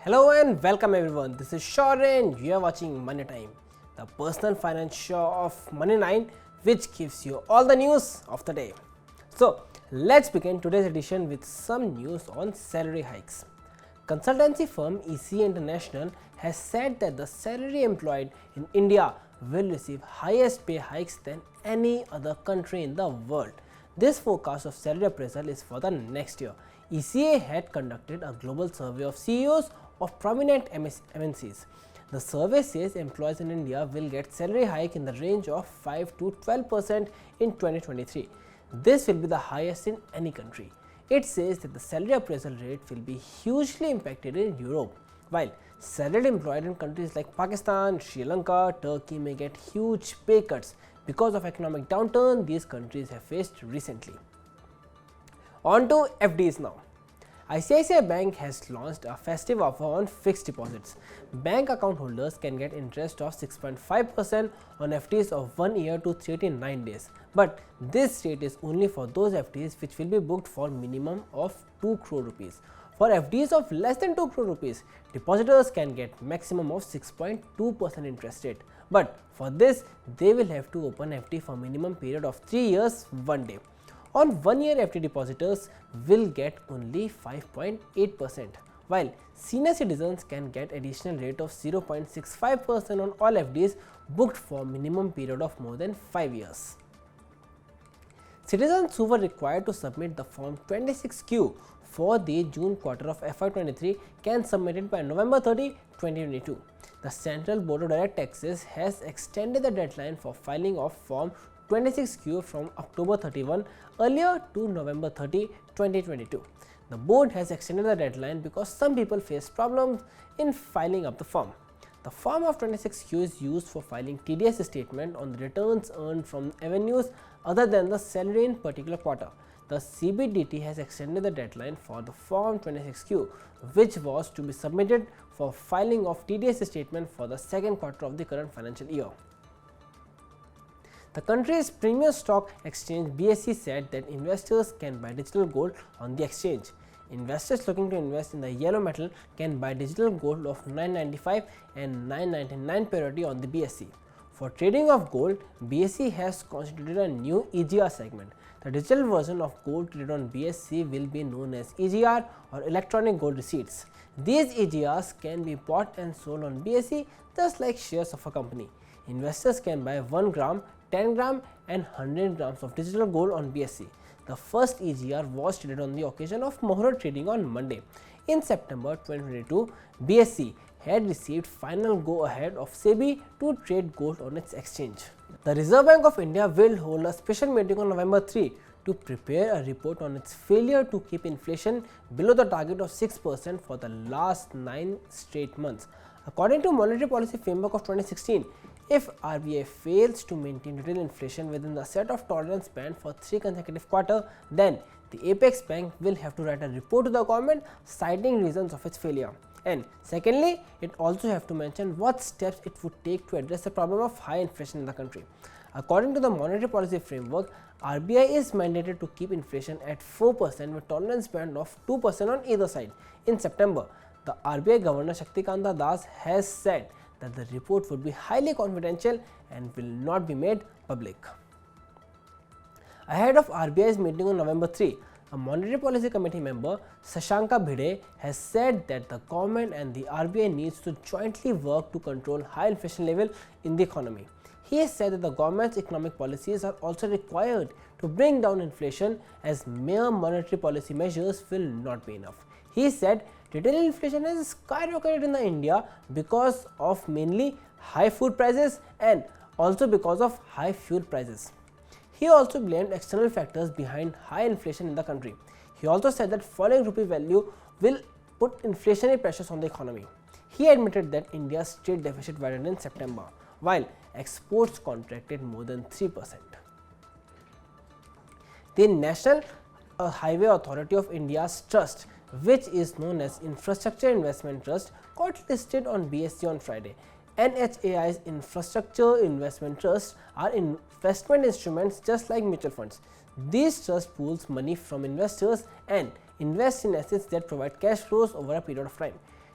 Hello and welcome everyone. This is Shaw and you are watching Money Time, the personal finance show of Money9, which gives you all the news of the day. So let's begin today's edition with some news on salary hikes. Consultancy firm ECA International has said that the salary employed in India will receive highest pay hikes than any other country in the world. This forecast of salary appraisal is for the next year. ECA had conducted a global survey of CEOs of prominent MNCs. The survey says employees in India will get salary hike in the range of 5 to 12% in 2023. This will be the highest in any country. It says that the salary appraisal rate will be hugely impacted in Europe, while salaried employed in countries like Pakistan, Sri Lanka, Turkey may get huge pay cuts because of economic downturn these countries have faced recently. On to FDs now. ICICI Bank has launched a festive offer on fixed deposits. Bank account holders can get interest of 6.5% on FDs of 1 year to 39 days. But this rate is only for those FDs which will be booked for minimum of 2 crore rupees. For FDs of less than 2 crore rupees, depositors can get maximum of 6.2% interest rate. But for this, they will have to open FD for minimum period of 3 years, 1 day. On 1 year FD depositors will get only 5.8%, while senior citizens can get additional rate of 0.65% on all FDs booked for minimum period of more than 5 years. Citizens who were required to submit the form 26Q for the June quarter of FY23 can submit it by November 30, 2022. The Central Board of Direct Taxes has extended the deadline for filing of form 26Q from October 31 earlier to November 30, 2022. The board has extended the deadline because some people face problems in filing up the form. The form of 26Q is used for filing TDS statement on the returns earned from avenues other than the salary in particular quarter. The CBDT has extended the deadline for the form 26Q, which was to be submitted for filing of TDS statement for the second quarter of the current financial year. The country's premier stock exchange BSE said that investors can buy digital gold on the exchange. Investors looking to invest in the yellow metal can buy digital gold of 995 and 999 parity on the BSE. For trading of gold, BSE has constituted a new EGR segment. The digital version of gold traded on BSE will be known as EGR or electronic gold receipts. These EGRs can be bought and sold on BSE just like shares of a company. Investors can buy 1 gram, 10 gram and 100 grams of digital gold on BSE. The first EGR was traded on the occasion of Muhurat trading on Monday. In September 2022, BSE had received final go-ahead of SEBI to trade gold on its exchange. The Reserve Bank of India will hold a special meeting on November 3 to prepare a report on its failure to keep inflation below the target of 6% for the last 9 straight months. According to Monetary Policy Framework of 2016, if RBI fails to maintain retail inflation within the set of tolerance band for 3 consecutive quarters, then the apex bank will have to write a report to the government citing reasons of its failure. And secondly, it also have to mention what steps it would take to address the problem of high inflation in the country. According to the Monetary Policy Framework, RBI is mandated to keep inflation at 4% with tolerance band of 2% on either side. In September, the RBI Governor Shaktikanta Das has said that the report would be highly confidential and will not be made public. Ahead of RBI's meeting on November 3, a Monetary Policy Committee member, Sashanka Bhide, has said that the government and the RBI needs to jointly work to control high inflation level in the economy. He has said that the government's economic policies are also required to bring down inflation as mere monetary policy measures will not be enough. He said retail inflation has skyrocketed in India because of mainly high food prices and also because of high fuel prices. He also blamed external factors behind high inflation in the country. He also said that falling rupee value will put inflationary pressures on the economy. He admitted that India's trade deficit widened in September, while exports contracted more than 3%. The National Highway Authority of India's trust, which is known as Infrastructure Investment Trust, got listed on BSE on Friday. NHAI's Infrastructure Investment Trusts are investment instruments just like mutual funds. These trusts pools money from investors and invest in assets that provide cash flows over a period of time.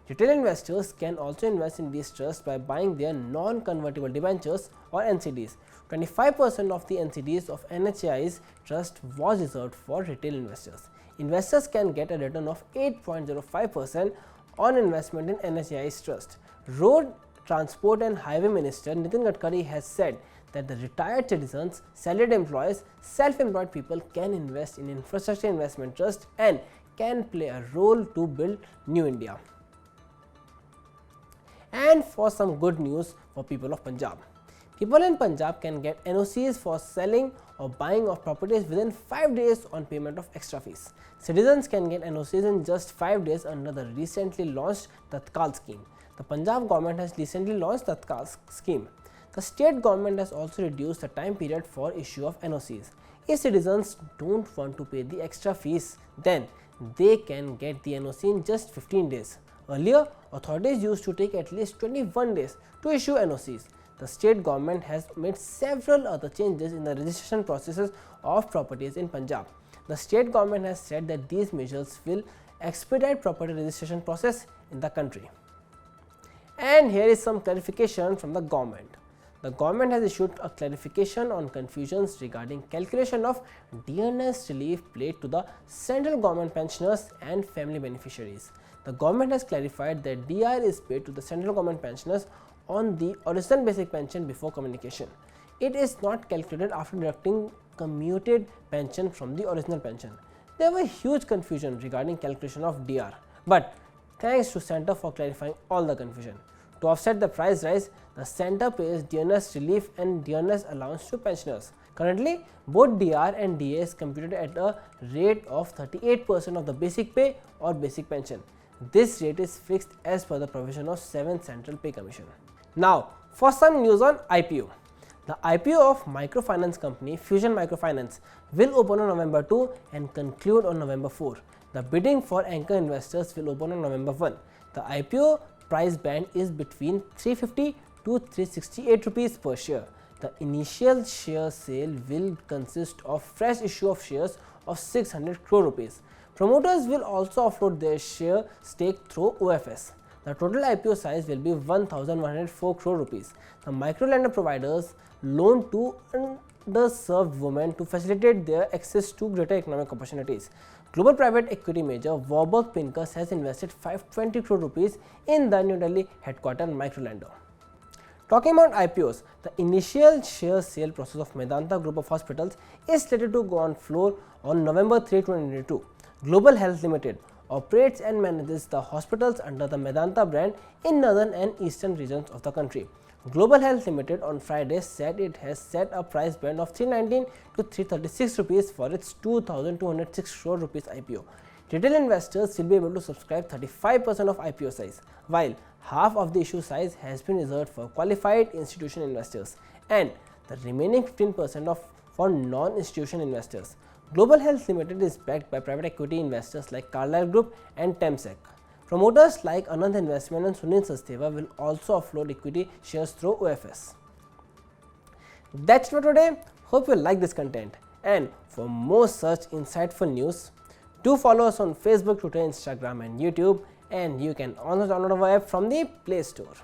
Retail investors can also invest in these trusts by buying their non-convertible debentures or NCDs. 25% of the NCDs of NHAI's trust was reserved for retail investors. Investors can get a return of 8.05% on investment in NHAI's trust. Road Transport and Highway Minister Nitin Gadkari has said that the retired citizens, salaried employees, self-employed people can invest in infrastructure investment trust and can play a role to build New India. And for some good news for people of Punjab. People in Punjab can get NOCs for selling or buying of properties within 5 days on payment of extra fees. Citizens can get NOCs in just 5 days under the recently launched Tatkal scheme. The Punjab government has recently launched Tatkal scheme. The state government has also reduced the time period for issue of NOCs. If citizens don't want to pay the extra fees, then they can get the NOC in just 15 days. Earlier, authorities used to take at least 21 days to issue NOCs. The state government has made several other changes in the registration processes of properties in Punjab. The state government has said that these measures will expedite property registration process in the country. And here is some clarification from the government. The government has issued a clarification on confusions regarding calculation of dearness relief paid to the central government pensioners and family beneficiaries. The government has clarified that DR is paid to the central government pensioners on the original basic pension before communication. It is not calculated after deducting commuted pension from the original pension. There was huge confusion regarding calculation of DR, but thanks to Centre for clarifying all the confusion. To offset the price rise, the centre pays dearness relief and dearness allowance to pensioners. Currently, both DR and DA is computed at a rate of 38% of the basic pay or basic pension. This rate is fixed as per the provision of 7th Central Pay Commission. Now, for some news on IPO. The IPO of microfinance company Fusion Microfinance will open on November 2 and conclude on November 4. The bidding for anchor investors will open on November 1. The IPO price band is between 350 to 368 rupees per share. The initial share sale will consist of fresh issue of shares of 600 crore rupees. Promoters will also offload their share stake through OFS. The total IPO size will be 1104 crore rupees. The microlender providers loan to underserved women to facilitate their access to greater economic opportunities. Global private equity major Warburg Pincus has invested 520 crore rupees in the New Delhi headquartered microlender. Talking about IPOs, the initial share sale process of Medanta Group of Hospitals is slated to go on floor on November 3, 2022. Global Health Limited operates and manages the hospitals under the Medanta brand in northern and eastern regions of the country. Global Health Limited on Friday said it has set a price band of 319 to 336 rupees for its 2206 crore rupees IPO. Retail investors will be able to subscribe 35% of IPO size, while half of the issue size has been reserved for qualified institutional investors and the remaining 15% for non-institutional investors. Global Health Limited is backed by private equity investors like Carlyle Group and Temsec. Promoters like Anand Investment and Sunil Sasteva will also offload equity shares through OFS. That's it for today. Hope you like this content, and for more such insightful news, do follow us on Facebook, Twitter, Instagram and YouTube, and you can also download our app from the Play Store.